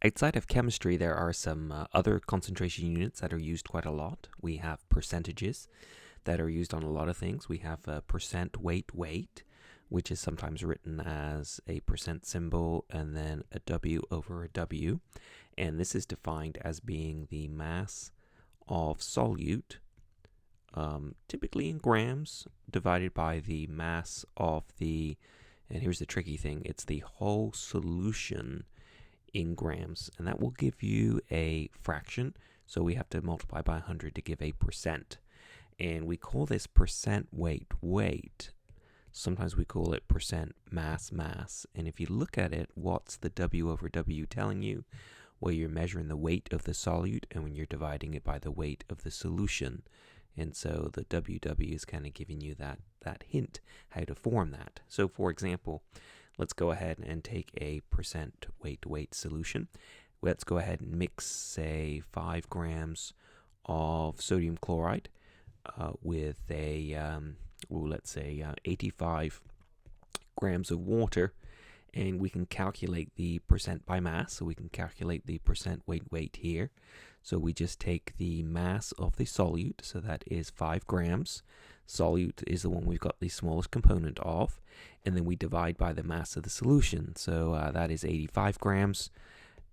Outside of chemistry, there are some other concentration units that are used quite a lot. We have percentages that are used on a lot of things. We have percent weight, which is sometimes written as a percent symbol and then a W over a W. And this is defined as being the mass of solute, typically in grams, divided by the mass of the, and here's the tricky thing, it's the whole solution in grams, and that will give you a fraction. So we have to multiply by 100 to give a percent. And we call this percent weight. Sometimes we call it percent mass. And if you look at it, what's the W over W telling you? Well, you're measuring the weight of the solute, and when you're dividing it by the weight of the solution. And so the WW is kind of giving you that hint how to form that. So for example, let's go ahead and take a percent weight solution. Let's go ahead and mix, say, 5 grams of sodium chloride with a, let's say, 85 grams of water. And we can calculate the percent by mass. So we can calculate the percent weight here. So we just take the mass of the solute. So that is 5 grams. Solute is the one we've got the smallest component of. And then we divide by the mass of the solution. So that is 85 grams.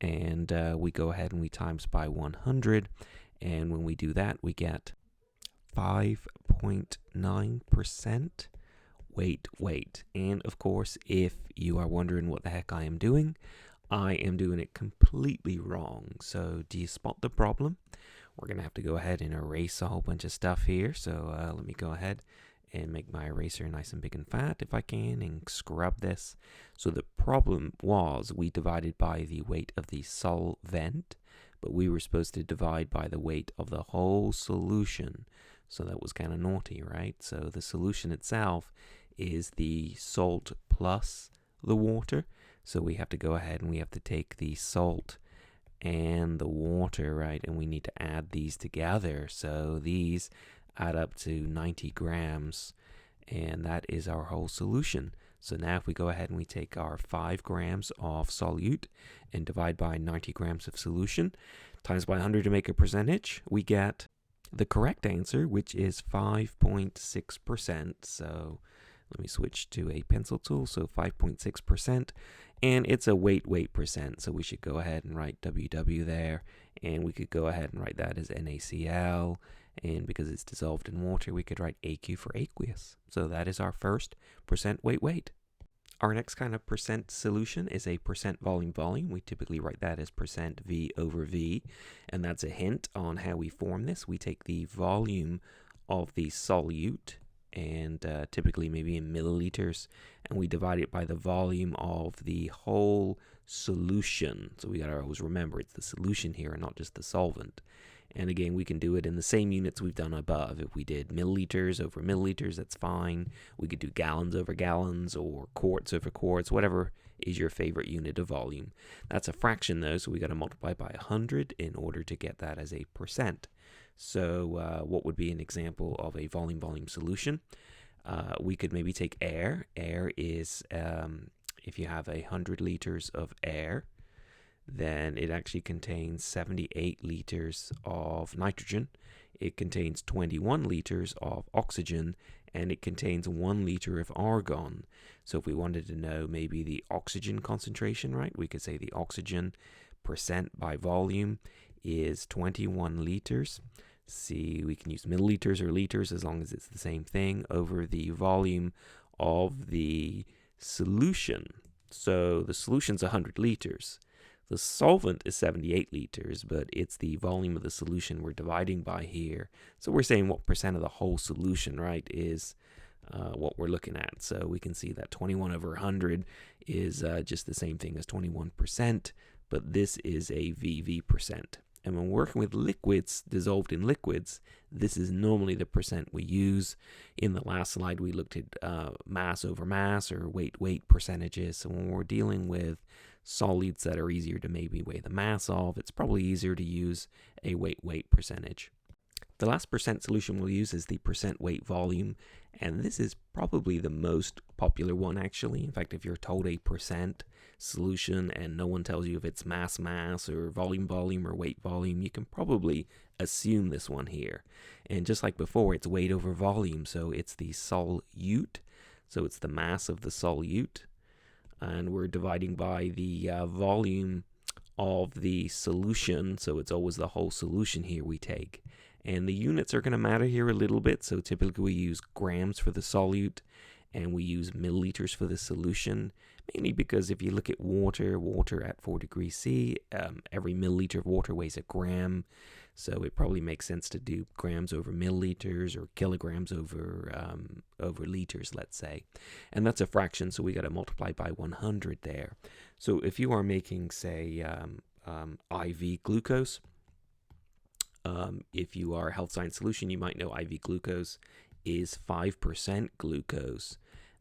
And we go ahead and we times by 100. And when we do that, we get 5.9% weight. And of course, if you are wondering what the heck I am doing it completely wrong. So do you spot the problem? We're going to have to go ahead and erase a whole bunch of stuff here. So let me go ahead and make my eraser nice and big and fat if I can, and scrub this. So the problem was we divided by the weight of the solvent, but we were supposed to divide by the weight of the whole solution. So that was kind of naughty, right? So the solution itself is the salt plus the water. So we have to go ahead and we have to take the salt and the water, right? And we need to add these together. So these add up to 90 grams, and that is our whole solution. So now if we go ahead and we take our 5 grams of solute and divide by 90 grams of solution, times by 100 to make a percentage, we get the correct answer, which is 5.6%. So let me switch to a pencil tool. So 5.6%, and it's a weight percent. So we should go ahead and write WW there, and we could go ahead and write that as NaCl. And because it's dissolved in water, we could write AQ for aqueous. So that is our first percent weight. Our next kind of percent solution is a percent volume. We typically write that as percent V over V, and that's a hint on how we form this. We take the volume of the solute, and typically maybe in milliliters, and we divide it by the volume of the whole solution. So we gotta always remember it's the solution here and not just the solvent. And again, we can do it in the same units we've done above. If we did milliliters over milliliters, that's fine. We could do gallons over gallons or quarts over quarts, whatever is your favorite unit of volume. That's a fraction though, so we got to multiply by 100 in order to get that as a percent. So what would be an example of a volume solution? We could maybe take air. Air is, if you have 100 liters of air, then it actually contains 78 liters of nitrogen. It contains 21 liters of oxygen, and it contains 1 liter of argon. So if we wanted to know maybe the oxygen concentration, right, we could say the oxygen percent by volume is 21 liters. See, we can use milliliters or liters as long as it's the same thing over the volume of the solution. So the solution's 100 liters. The solvent is 78 liters, but it's the volume of the solution we're dividing by here. So we're saying what percent of the whole solution, right, is what we're looking at. So we can see that 21 over 100 is just the same thing as 21%, but this is a VV percent. And when working with liquids, dissolved in liquids, this is normally the percent we use. In the last slide, we looked at mass over mass or weight percentages. So when we're dealing with solids that are easier to maybe weigh the mass of, it's probably easier to use a weight percentage. The last percent solution we'll use is the percent weight volume, and this is probably the most popular one actually. In fact, if you're told a percent solution and no one tells you if it's mass or volume or weight volume, you can probably assume this one here. And just like before, it's weight over volume, so it's the solute, so it's the mass of the solute, and we're dividing by the volume of the solution, so it's always the whole solution here we take. And the units are going to matter here a little bit, so typically we use grams for the solute and we use milliliters for the solution, mainly because if you look at water at 4 degrees C, every milliliter of water weighs a gram, so it probably makes sense to do grams over milliliters or kilograms over liters, let's say. And that's a fraction, so we got to multiply by 100 there. So if you are making, say, IV glucose, if you are a health science solution, you might know IV glucose is 5% glucose.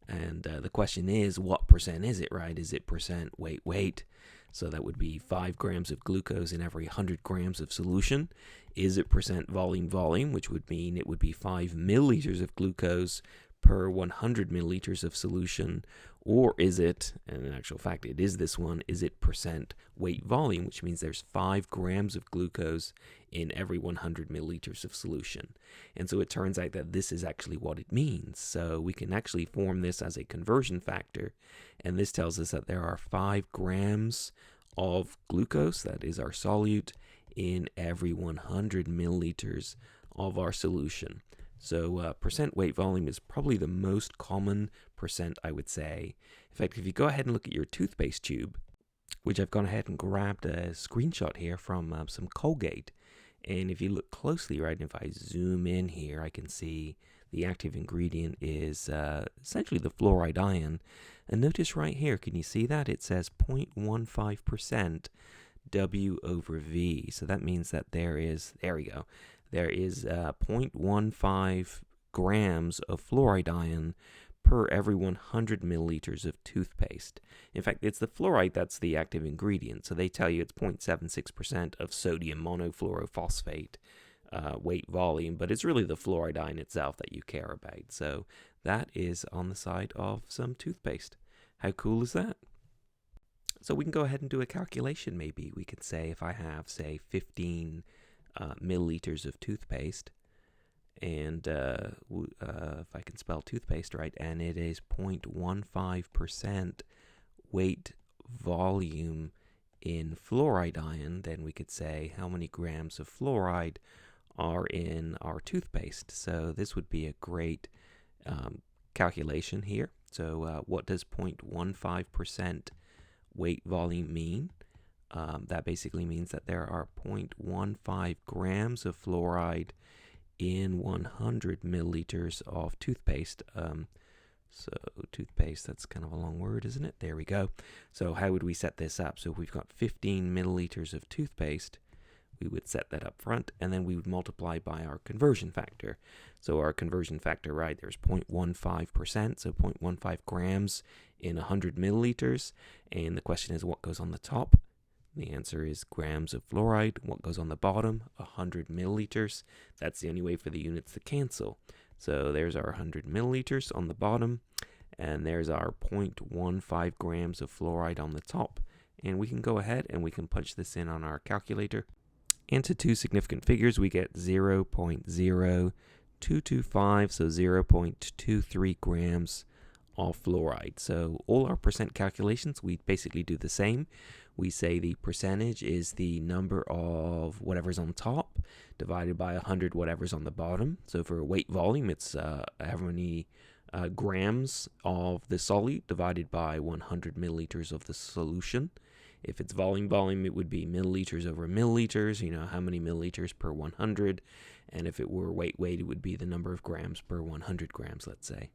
And the question is, what percent is it, right? Is it percent weight? So that would be 5 grams of glucose in every 100 grams of solution. Is it percent volume, which would mean it would be 5 milliliters of glucose per 100 milliliters of solution? Or is it, and in actual fact it is this one, is it percent weight volume, which means there's 5 grams of glucose in every 100 milliliters of solution. And so it turns out that this is actually what it means. So we can actually form this as a conversion factor, and this tells us that there are 5 grams of glucose, that is our solute, in every 100 milliliters of our solution. So percent weight volume is probably the most common percent, I would say. In fact, if you go ahead and look at your toothpaste tube, which I've gone ahead and grabbed a screenshot here from some Colgate, and if you look closely, right, if I zoom in here, I can see the active ingredient is essentially the fluoride ion. And notice right here, can you see that? It says 0.15% W over V. So that means that there is 0.15 grams of fluoride ion per every 100 milliliters of toothpaste. In fact, it's the fluoride that's the active ingredient. So they tell you it's 0.76% of sodium monofluorophosphate weight volume, but it's really the fluoride ion itself that you care about. So that is on the side of some toothpaste. How cool is that? So we can go ahead and do a calculation maybe. We could say if I have, say, 15 milliliters of toothpaste, and if I can spell toothpaste right, and it is 0.15% weight volume in fluoride ion, then we could say how many grams of fluoride are in our toothpaste. So this would be a great calculation here. So what does 0.15% weight volume mean? That basically means that there are 0.15 grams of fluoride in 100 milliliters of toothpaste. So toothpaste, that's kind of a long word, isn't it? There we go. So how would we set this up? So if we've got 15 milliliters of toothpaste, we would set that up front, and then we would multiply by our conversion factor. So our conversion factor, right, there's 0.15%, so 0.15 grams in 100 milliliters. And the question is, what goes on the top? The answer is grams of fluoride. What goes on the bottom? 100 milliliters. That's the only way for the units to cancel. So there's our 100 milliliters on the bottom, and there's our 0.15 grams of fluoride on the top. And we can go ahead and we can punch this in on our calculator. Into two significant figures, we get 0.0225, so 0.23 grams of fluoride. So all our percent calculations, we basically do the same. We say the percentage is the number of whatever's on top divided by 100 whatever's on the bottom. So for weight volume, it's how many grams of the solute divided by 100 milliliters of the solution. If it's volume, it would be milliliters over milliliters, how many milliliters per 100. And if it were weight, it would be the number of grams per 100 grams, let's say.